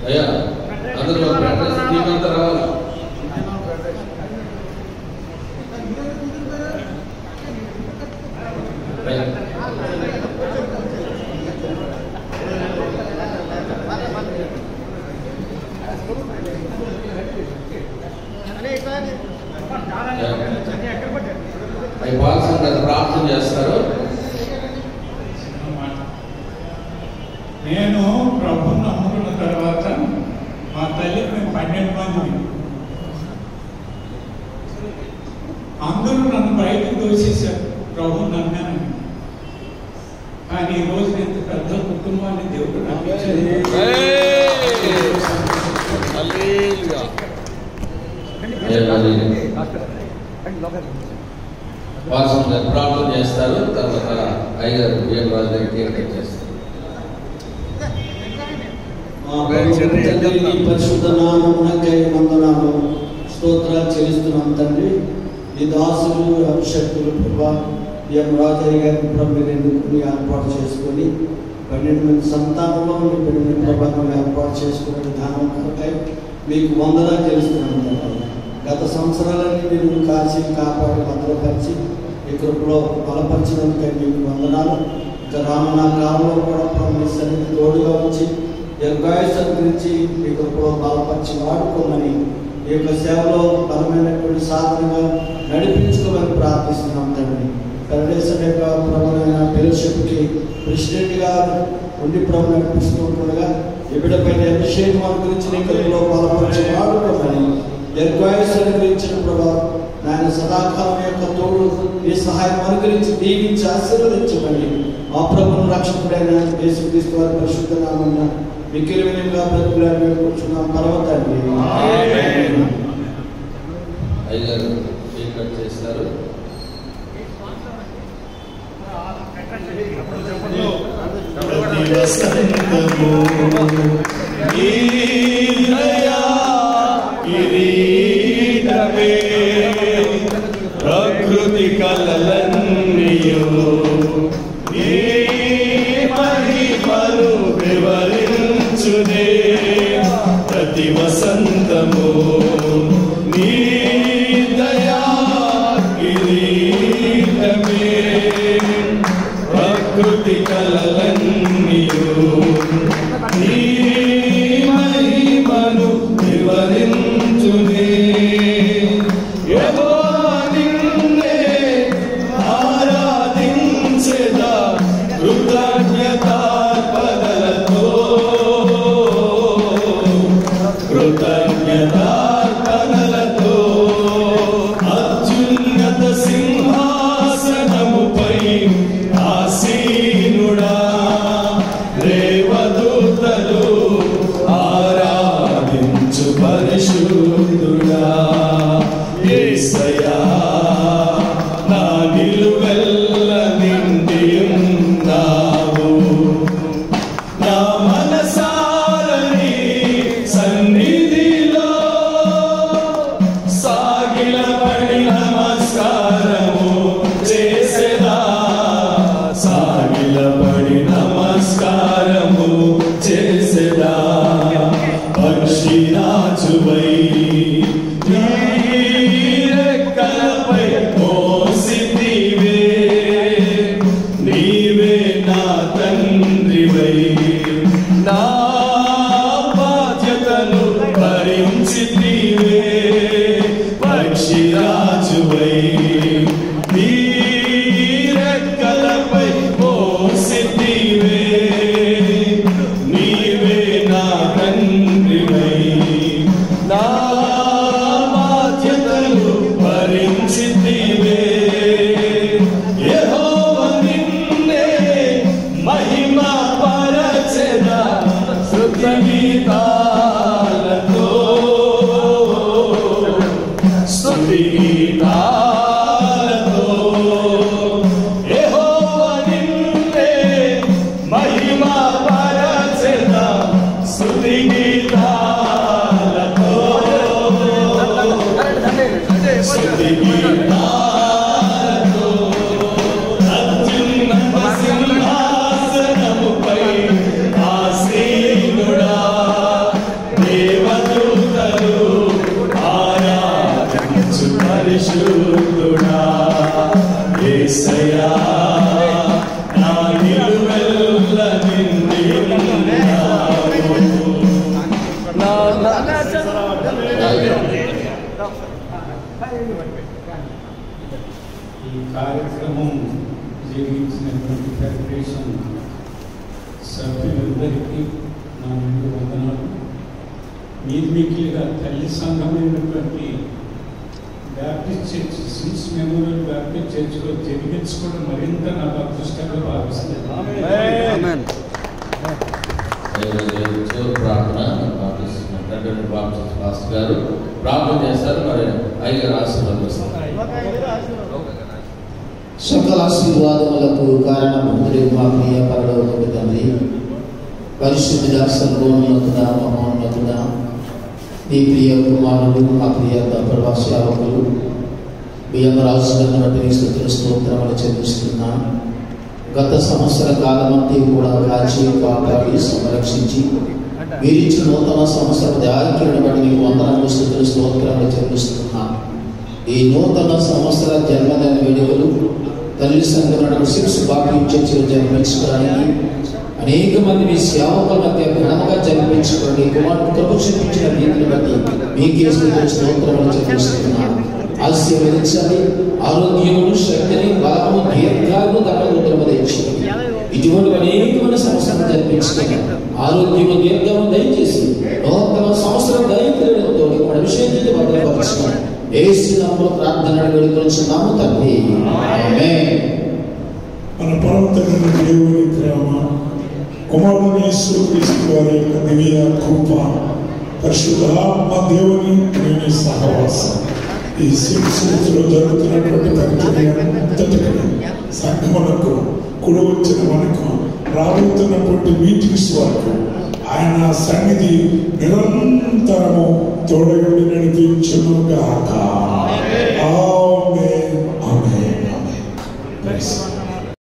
అయ్యా అందరూ టీమంతా రావాలి. అవి పాల్సిన ప్రార్థన చేస్తారు. నేను ప్రభుని నమ్ముకున్న తర్వాత మా తల్లి మేము 12 మంది, అందరూ నన్ను బయటకు దోసేశారు ప్రభుని నమ్మానని. కానీ ఈ రోజు ఇంత పెద్ద కుటుంబాన్ని దేవుడు నాకు ఇచ్చాడు. ప్రార్థన చేస్తారు. తర్వాత అయ్యగారు బియ్యం రాజు దగ్గరికి చేస్తారు. పరిశుద్ధ నామమునకై వందనాలు స్తోత్రాలు చెల్లిస్తున్నాం తండ్రి. ఈ దాసులు అభిషక్తులు ప్రభా బియ్యం రాజయ్య గారిని ప్రభు ఎందుకు ఏర్పాటు చేసుకొని 12 మంది సంతానంలో ఉండి ప్రభావం ఏర్పాటు చేసుకునే విధానం కొరకై మీకు వందనాలు చెల్లిస్తున్నాం తండ్రి. గత సంవత్సరాలన్నీ మీరు కాచి కాపాడి భద్రపరిచి మీ కృపలో బలపరిచినందుకై మీకు వందనాలు. ఇంకా రానున్న కాలంలో కూడా మీ సన్నిధి తోడుగా ఉంచి దీర్ఘాయుష్యం గురించి మీ కృపలో బలపరిచి వాడుకోమని ఈ యొక్క సేవలో బలమైనటువంటి సాధనగా నడిపించుకోమని ప్రార్థిస్తున్నాం తండ్రి. ఫెడరేషన్ యొక్క ప్రబలమైన ఫెలోషిప్కి ప్రెసిడెంట్గా ఉండి ప్రభు నడిపిస్తూ ఉండగా ఎవిడపైన అభిషేకం గురించి నీ కృపలో బలపరిచి వాడుకోమని దీర్ఘాయుష్యాన్ని గురించిన ప్రభావం నాయన సదాకాలం యొక్క తోడు ఈ సహాయం అనుగ్రహించి దీవించి ఆశీర్వదించమని ఆ ప్రభువును రక్షకుడైన యేసుక్రీస్తు వారి పరిశుద్ధ నామమున వికిరవినంగా బ్రతుకులాడి వేడుకుంటున్నాం పరమతండ్రి. అయ్యగారు కట్ చేస్తారు. ప్రకృతి కలలన్నీయు నీ మహిమను వివరించునే ప్రతి వసంతము నీ దయా కిరీటమే. ప్రకృతి కలలన్నీయు నీ మహిమను వివరించునే. అత్యున్నత సింహాసనముపై ఆసీనుడా దేవదూతలు ఆరాధించు పరిశుద్ధుడా యేసయ్యా నా నిలువెల్ల నిండి ఉన్నావు. నా మనసారని సన్నిధిలో సాగిలపడి నమస్కారము చేసేదా. సాగిలపడి నమస్కారము చేసేదా. పక్షిరాజువై రెక్కలపై మోసితివే. నీవే నా తండ్రివై నా బాధ్యతను భరించితివే. పక్షిరాజువై నీ రెక్కలపై మోసితివే. నీవే నా తండ్రివై నా బాధ్యతను భరించితివే. యెహోవా నిన్నే మహిమ పరచెదా స్తుతి గీతాలతో. స్తుతి గీతాలతో యెహోవా నిన్నే మహిమ పరచెదా స్తుతి గీతాలతో. స్తుతి గీతాలతో అత్యున్నత సింహాసనముపై ఆసీనుడా ఫెడరేషన్ సభ్యులందరికీ నా ముందు వందనాలు. మీకిలిగా తల్లి సంఘమైనటువంటి బ్యాప్టిస్ట్ చర్చ్ సిన్స్ మెమోరియల్ బ్యాప్టిస్ట్ చర్చ్లో జరిగించుకోవడం మరింత నాకు అదృష్టంగా భావిస్తుంది. ప్రార్థన పాస్టర్ గారు ప్రార్థన చేస్తారు. మరి అయ్యగారు ఆశీర్వదిస్తారు. సకల ఆశీర్వాదములకు కారణమంత్రి మా ప్రియ పరలోక తండ్రి, పరిశుద్ధుడా, సర్వోన్నతుడా, మహోన్నతుడా, నీ ప్రియ కుమారుడు మా ప్రియ ప్రభా సేవకులు బియ్యం రాజులైనటువంటి స్తుతుల స్తోత్రములు చెల్లిస్తున్నా. గత సంవత్సర కాలమంతా కూడా కాచి కాపాడి సంరక్షించి వీరిచ్చిన నూతన సంవత్సర దారిని బట్టి నీకు వందనాలు స్తుతుల స్తోత్రములు చెల్లిస్తున్నా. ఈ నూతన సంవత్సర జన్మదిన వేడుకలు తల్లి సంఘం సిక్స్ బాప్టిస్ట్ చర్చిలో జరిపించుకోవడానికి అనేక మంది మీ సేవకుల మధ్య ఘనంగా జరిపించుకోండి. కుమారుడు కృప చూపించిన రీతిని బట్టి మీకే స్తోత్రములు చెల్లిస్తున్నాను. ఆశీర్వదించాలి. ఆరోగ్యమును, శక్తిని, బలము, దీర్ఘాలు దండగుడ్డము దయచేయండి. ఇటువంటి అనేకమైన సంవత్సరం జరిపించుకోండి. ఆరోగ్యము, దీర్ఘము దయచేసి నూతన సంవత్సరం దయచేయడంతో మన విషయాన్ని భద్రపరచుకోండి. యేసు నామములో ప్రార్థన వేడుకొనుచున్నాము తండ్రి, ఆమేన్. మన పరమతండ్రి దేవుని ప్రేమ, కుమారుని యేసుక్రీస్తు వారి యొక్క దివ్య కృప, పరిశుద్ధాత్మ దేవుని ప్రేమ సహవాసం ఈ శిక్షలో జరుగుతున్నటువంటి పరిచర్యంతటికి సంఘములకు కూడి వచ్చిన మనకు రాబోతున్నటువంటి మీటింగ్స్ వరకు ఆయన సన్నిధి నిరంతరము తోడగా